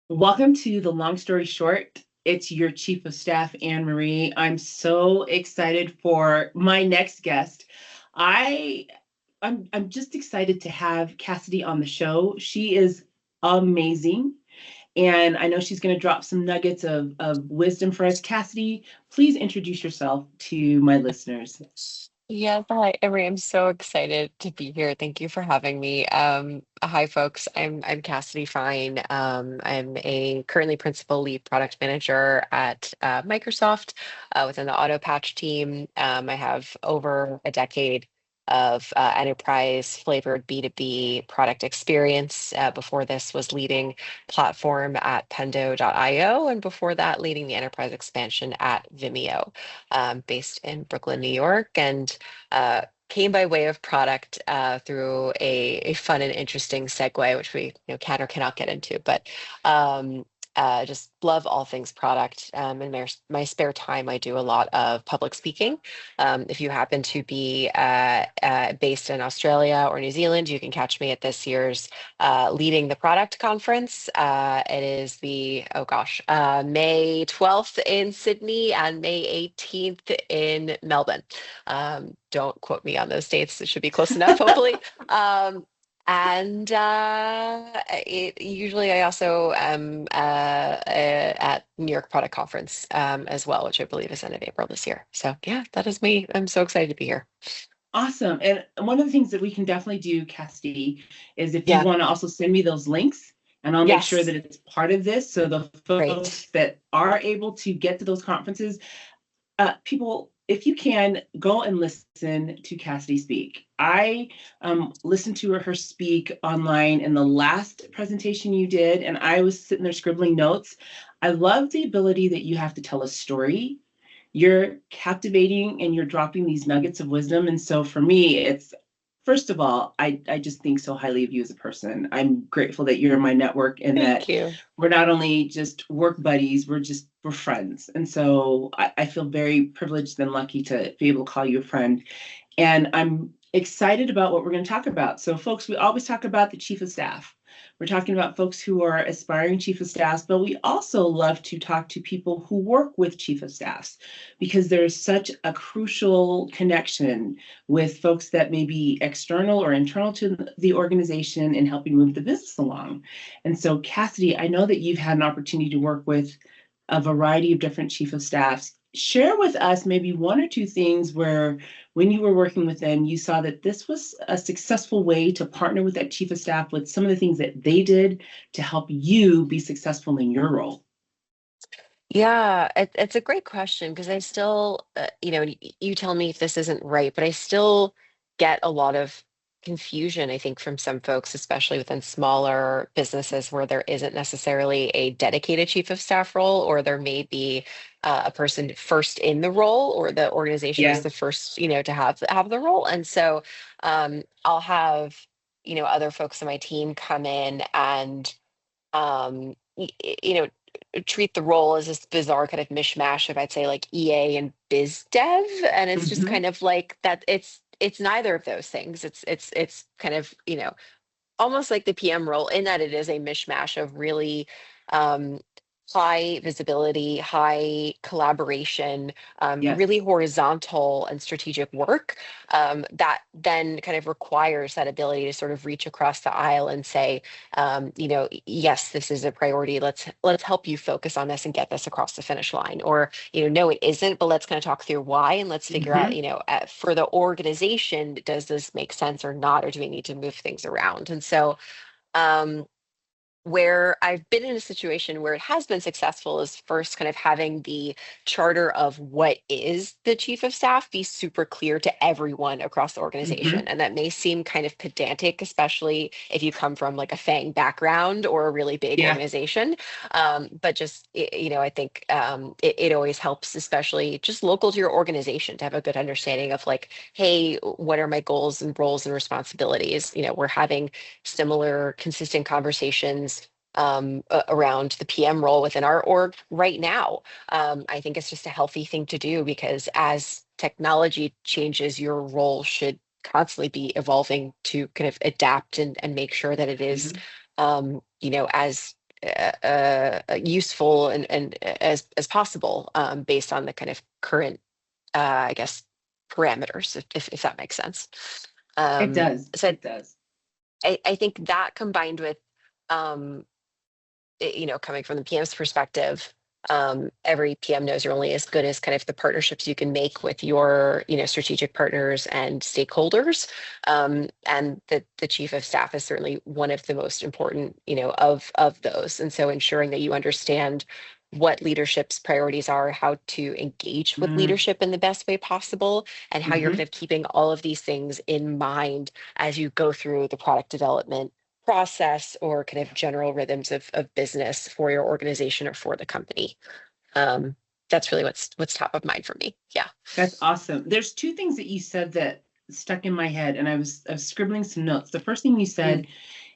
Welcome to the long story short. It's your chief of staff, Anne Marie. I'm so excited for my next guest. I I'm just excited to have Cassidy on the show. She is amazing. And I know she's going to drop some nuggets of wisdom for us. Cassidy, please introduce yourself to my listeners. Yes, hi, Emery. I'm so excited to be here. Thank you for having me. Hi, folks. I'm Cassidy Fein. I'm a currently principal lead product manager at Microsoft within the Auto Patch team. I have over a decade of enterprise flavored B2B product experience. Before this was leading platform at Pendo.io, and before that, leading the enterprise expansion at Vimeo, based in Brooklyn, New York. And came by way of product through a fun and interesting segue, which we can or cannot get into. But um, just love all things product. In my spare time, I do a lot of public speaking. If you happen to be based in Australia or New Zealand, you can catch me at this year's leading the product conference. It is May 12th in Sydney and May 18th in Melbourne. Don't quote me on those dates. It should be close enough, hopefully. And usually I also am at New York Product Conference as well, which I believe is end of April this year. So yeah, that is me. I'm so excited to be here. Awesome. And one of the things that we can definitely do, Cassidy, is if you Yeah. want to also send me those links, and I'll make sure Yes. that it's part of this. So the folks Great. that are able to get to those conferences, people, if you can, go and listen to Cassidy speak. I listened to her speak online in the last presentation you did, and I was sitting there scribbling notes. I love the ability that you have to tell a story. You're captivating and you're dropping these nuggets of wisdom. And so for me, it's first of all, I just think so highly of you as a person. I'm grateful that you're in my network and Thank that you. we're not only just work buddies, we're friends. And so I feel very privileged and lucky to be able to call you a friend. And I'm excited about what we're going to talk about. So, folks, we always talk about the chief of staff. We're talking about folks who are aspiring chief of staffs, but we also love to talk to people who work with chief of staffs because there's such a crucial connection with folks that may be external or internal to the organization in helping move the business along. And so, Cassidy, I know that you've had an opportunity to work with a variety of different chief of staffs. Share with us maybe one or two things where when you were working with them, you saw that this was a successful way to partner with that chief of staff with some of the things that they did to help you be successful in your role. Yeah, it's a great question because I still, you tell me if this isn't right, but I still get a lot of confusion, I think, from some folks, especially within smaller businesses where there isn't necessarily a dedicated chief of staff role, or there may be a person first in the role, or the organization is Yeah. the first, to have the role. And so I'll have, other folks on my team come in and treat the role as this bizarre kind of mishmash of, I'd say, like EA and biz dev, and it's just Mm-hmm. kind of like that. It's neither of those things. It's kind of almost like the PM role in that it is a mishmash of really um, high visibility, high collaboration, Yes. really horizontal and strategic work that then kind of requires that ability to sort of reach across the aisle and say, yes, this is a priority. Let's help you focus on this and get this across the finish line. Or, no, it isn't, but let's kind of talk through why and let's figure out, Mm-hmm. for the organization, does this make sense or not, or do we need to move things around? And so, um, where I've been in a situation where it has been successful is first kind of having the charter of what is the chief of staff be super clear to everyone across the organization. Mm-hmm. And that may seem kind of pedantic, especially if you come from like a FANG background or a really big Yeah. organization. But just, I think it always helps, especially just local to your organization, to have a good understanding of like, hey, what are my goals and roles and responsibilities? We're having similar, consistent conversations around the PM role within our org right now. I think it's just a healthy thing to do because as technology changes, your role should constantly be evolving to kind of adapt and make sure that it is, Mm-hmm. as useful and as possible, based on the kind of current, I guess, parameters, if that makes sense. It does. So It does. I think that combined with, um, coming from the PM's perspective, every PM knows you're only as good as kind of the partnerships you can make with your, strategic partners and stakeholders. And the chief of staff is certainly one of the most important, of those. And so ensuring that you understand what leadership's priorities are, how to engage with Mm, leadership in the best way possible, and how you're kind hmm of keeping all of these things in mind as you go through the product development process or kind of general rhythms of business for your organization or for the company. Um, that's really what's top of mind for me. Yeah. That's awesome. There's two things that you said that stuck in my head, and I was scribbling some notes. The first thing you Mm, said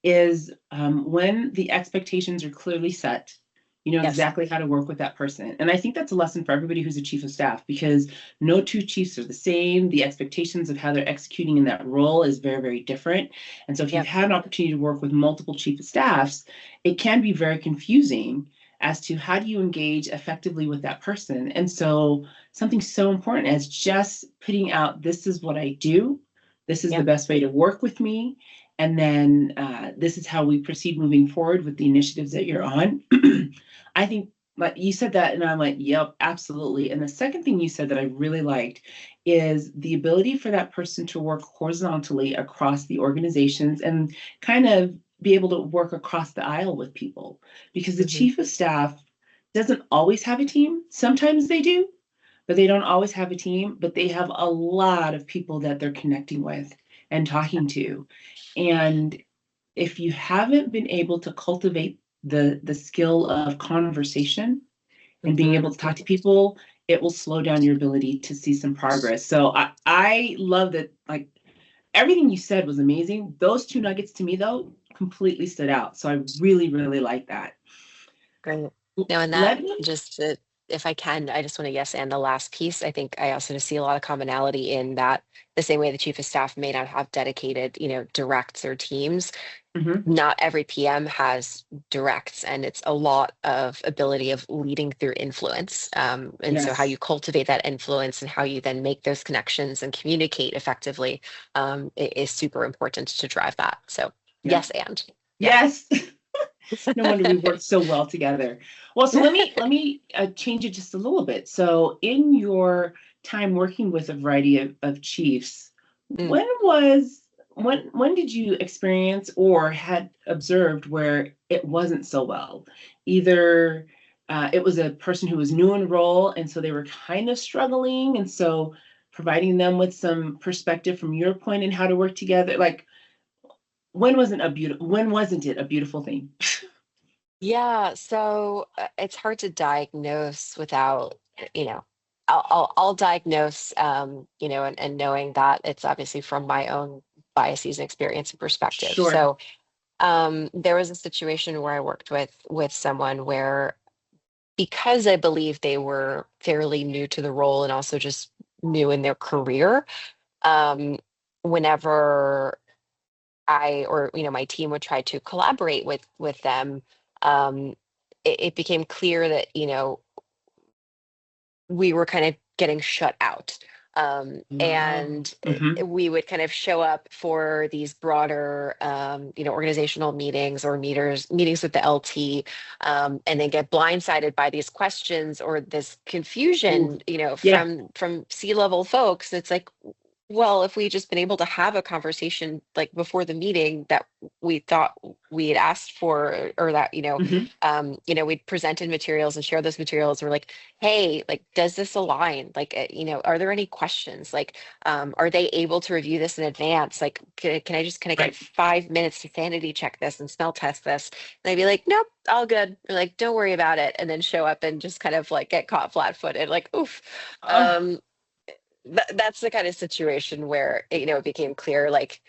is when the expectations are clearly set, you know yes. exactly how to work with that person. And I think that's a lesson for everybody who's a chief of staff because no two chiefs are the same. The expectations of how they're executing in that role is very, very different. And so if you've Yep. had an opportunity to work with multiple chief of staffs, it can be very confusing as to how do you engage effectively with that person. And so something so important as just putting out this is what I do. This is the Yep. best way to work with me and then this is how we proceed moving forward with the initiatives that you're on. I think like you said that, and I'm like, yep, absolutely. And the second thing you said that I really liked is the ability for that person to work horizontally across the organizations and kind of be able to work across the aisle with people because the Hmm. chief of staff doesn't always have a team. Sometimes they do, but they don't always have a team, but they have a lot of people that they're connecting with and talking to. And if you haven't been able to cultivate the skill of conversation and being Hmm. able to talk to people, it will slow down your ability to see some progress. So I love that like everything you said was amazing. Those two nuggets to me though completely stood out. So I really, really like that. Great. No, and that Let me just if I can, I just want to yes, and the last piece, I think I also see a lot of commonality in that the same way the chief of staff may not have dedicated, directs or teams. mhm, Not every PM has directs, and it's a lot of ability of leading through influence. And so, how you yes. cultivate that influence and how you then make those connections and communicate effectively, is super important to drive that. So, Yeah. yes, and yeah. Yes. No wonder we worked so well together. Well, so let me change it just a little bit. So, in your time working with a variety of chiefs, Mm, when did you experience or had observed where it wasn't so well? Either it was a person who was new in role, and so they were kind of struggling, and so providing them with some perspective from your point and how to work together. Like, when wasn't it a beautiful thing? yeah, so it's hard to diagnose without, I'll diagnose, and knowing that it's obviously from my own biases and experience and perspective. Sure. So there was a situation where I worked with someone where, because I believe they were fairly new to the role and also just new in their career, um, whenever I or my team would try to collaborate with them, um, it became clear that we were kind of getting shut out. Oh, And mhm. we would kind of show up for these broader, organizational meetings or meetings with the LT, and then get blindsided by these questions or this Ooh, confusion, yeah, from C-level folks. It's like, well, if we just been able to have a conversation like before the meeting that we thought we had asked for, or that, mhm, we'd presented materials and share those materials. We're like, hey, like, does this align? Like, are there any questions? Like, are they able to review this in advance? Like, can I just kind of get right. 5 minutes to sanity check this and smell test this? And I'd be like, nope, all good. Or like, don't worry about it. And then show up and just kind of like get caught flat-footed. Like, oof. Oh, Um, that's the kind of situation where it became clear, like,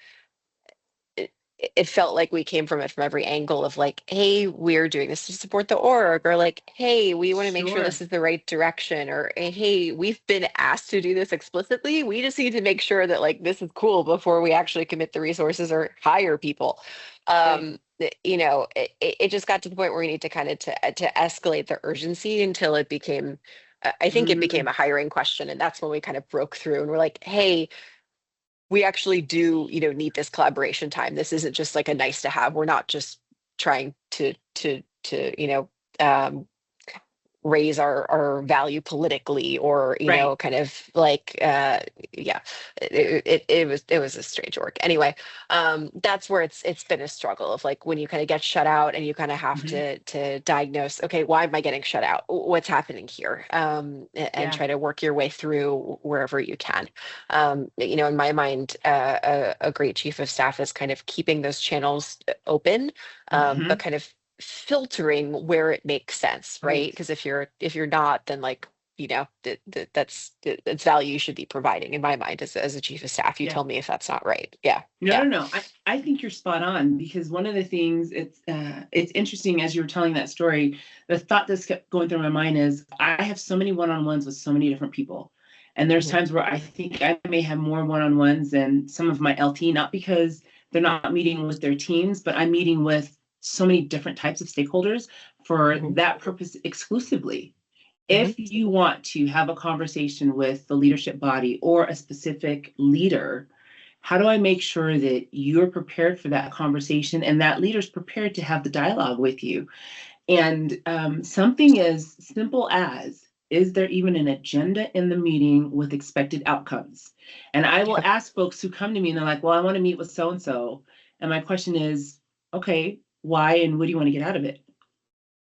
it, it felt like we came from it from every angle of like, hey, we're doing this to support the org, or like, hey, we want to make sure this sure. is the right direction, or hey, we've been asked to do this explicitly, we just need to make sure that like this is cool before we actually commit the resources or hire people. Right. it just got to the point where we need to kind of to escalate the urgency until it became, I think it became Mm, a hiring question. And that's when we kind of broke through and we're like, hey, we actually do, need this collaboration time. This isn't just like a nice to have. We're not just trying to raise our value politically or right. kind of like yeah, it was a strange work anyway. That's where it's been a struggle of like when you kind of get shut out and you kind of have Mhm. to diagnose, okay, why am I getting shut out, what's happening here, and Yeah. try to work your way through wherever you can. In my mind, a great chief of staff is kind of keeping those channels open, but Hmm. kind of filtering where it makes sense, right? Right. Because if you're not, then like, that's value you should be providing in my mind as a chief of staff. You Yeah. tell me if that's not right. Yeah, No, yeah. no, no. I think you're spot on because one of the things it's interesting as you were telling that story, the thought that's kept going through my mind is I have so many one-on-ones with so many different people. And there's Mhm, times where I think I may have more one-on-ones than some of my LT, not because they're not meeting with their teams, but I'm meeting with so many different types of stakeholders for mhm, that purpose exclusively. mhm. If you want to have a conversation with the leadership body or a specific leader, how do I make sure that you're prepared for that conversation and that leader's prepared to have the dialogue with you? And something as simple as, is there even an agenda in the meeting with expected outcomes? And I will Yeah, ask folks who come to me and they're like, well, I want to meet with so and so. And my question is, okay, why and what do you want to get out of it?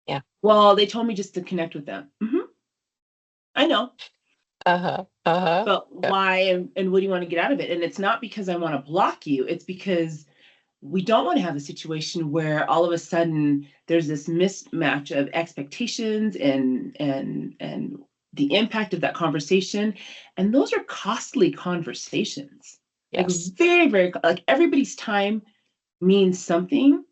yeah. Well, they told me just to connect with them. I know, Uh-huh, uh-huh. but Yep, why and what do you want to get out of it? And it's not because I want to block you, it's because we don't want to have a situation where all of a sudden there's this mismatch of expectations and the impact of that conversation, and those are costly conversations, like yes. very like everybody's time means something,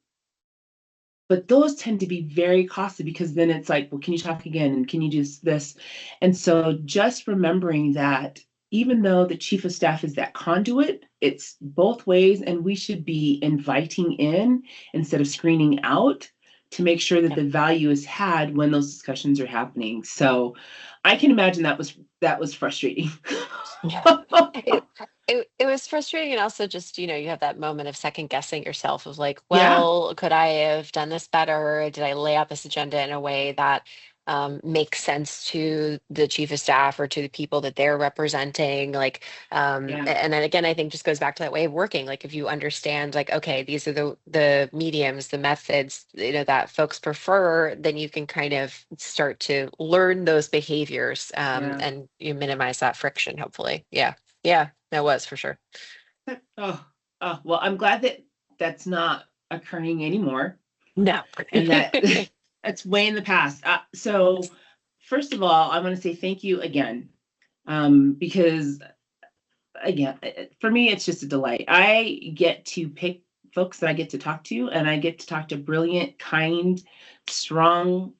but those tend to be very costly because then it's like, well, can you talk again and can you do this? And so just remembering that even though the chief of staff is that conduit, it's both ways, and we should be inviting in instead of screening out to make sure that Yeah, the value is had when those discussions are happening. So I can imagine that was frustrating. yeah. It was frustrating, and also just, you have that moment of second guessing yourself of like, Yeah, well, could I have done this better? Did I lay out this agenda in a way that makes sense to the chief of staff or to the people that they're representing? Like, yeah, and then again, I think just goes back to that way of working. Like, if you understand, like, okay, these are the mediums, the methods, that folks prefer, then you can kind of start to learn those behaviors, yeah. and you minimize that friction, hopefully. Yeah. Yeah, that was for sure. Oh, oh, well, I'm glad that that's not occurring anymore No. and that that's way in the past. So, first of all, I want to say thank you again, because again, for me, it's just a delight. I get to pick folks that I get to talk to, and I get to talk to brilliant, kind, strong,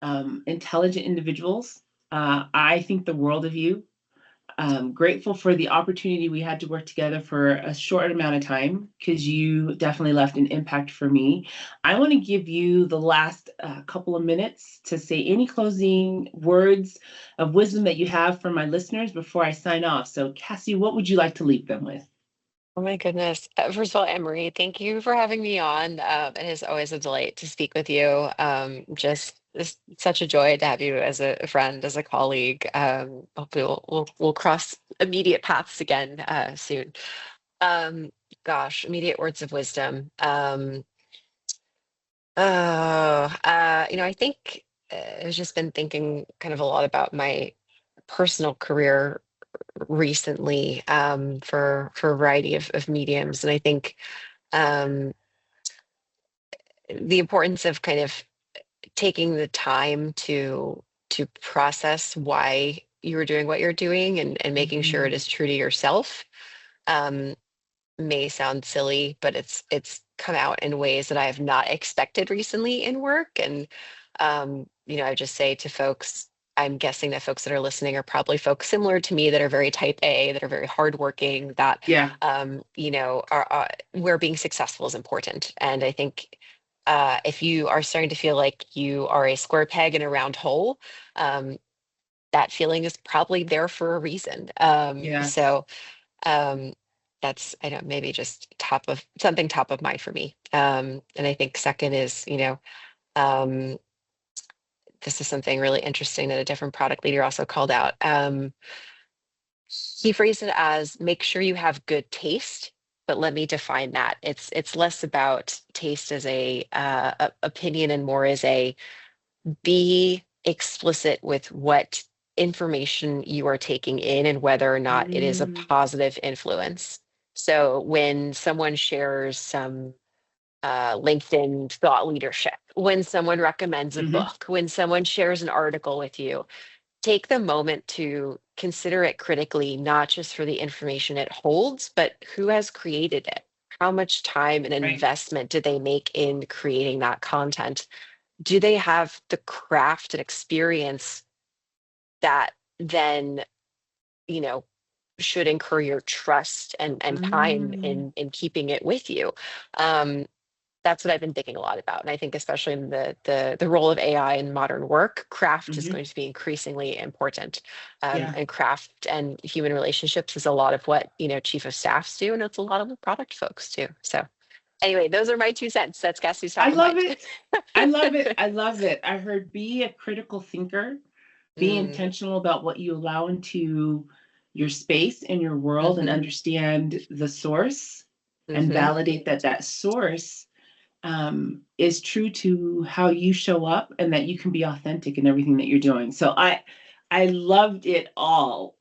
intelligent individuals. I think the world of you. Grateful for the opportunity we had to work together for a short amount of time because you definitely left an impact for me. I want to give you the last couple of minutes to say any closing words of wisdom that you have for my listeners before I sign off. So, Cassie, what would you like to leave them with? Oh my goodness. First of all, Emery, thank you for having me on. It is always a delight to speak with you. Just such a joy to have you as a friend, as a colleague. Hopefully we'll cross immediate paths again soon. Um, Gosh, immediate words of wisdom. I think I've just been thinking kind of a lot about my personal career recently, for a variety of mediums. And I think um, the importance of kind of taking the time to process why you were doing what you're doing, and making sure it Mhm. is true to yourself, um, may sound silly, but it's come out in ways that I have not expected recently in work. And I just say to folks, I'm guessing that folks that are listening are probably folks similar to me that are very type A, that are very hardworking, that Yeah. where being successful is important. And I think If you are starting to feel like you are a square peg in a round hole, um, that feeling is probably there for a reason. Yes. So um, that's, I don't, maybe just top of mind for me. And I think second is, um, this is something really interesting that a different product leader also called out. He phrased it as make sure you have good taste, but let me define that. It's less about taste as opinion and more as a be explicit with what information you are taking in and whether or not it is a Mm, positive influence. So when someone shares some LinkedIn thought leadership, when someone recommends a hmm. book, when someone shares an article with you, take the moment to consider it critically, not just for the information it holds, but who has created it? How much time and Right. investment did they make in creating that content? Do they have the craft and experience that then, you know, should incur your trust and time Mm, in keeping it with you? Um, that's what I've been thinking a lot about. And I think especially in the role of AI in modern work, craft is hmm. going to be increasingly important. Yeah. And craft and human relationships is a lot of what, chief of staffs do, and it's a lot of what product folks do. So anyway, those are my 2 cents. That's Cassie's I top of love mind. it. I love it. I love it. I heard be a critical thinker, be Mm, intentional about what you allow into your space and your world, and hmm understand the source and hmm validate that that source is true to how you show up and that you can be authentic in everything that you're doing. So I loved it all.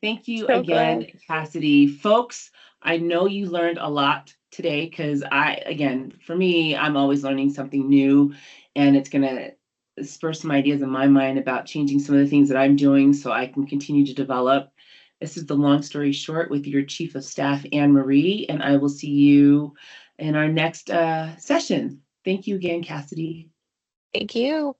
Thank you So good. again, Cassidy. Folks, I know you learned a lot today because again, for me, I'm always learning something new, and it's going to spur some ideas in my mind about changing some of the things that I'm doing so I can continue to develop. This is the long story short with your Chief of Staff, Anne Marie, and I will see you in our next session. Thank you again, Cassidy. Thank you.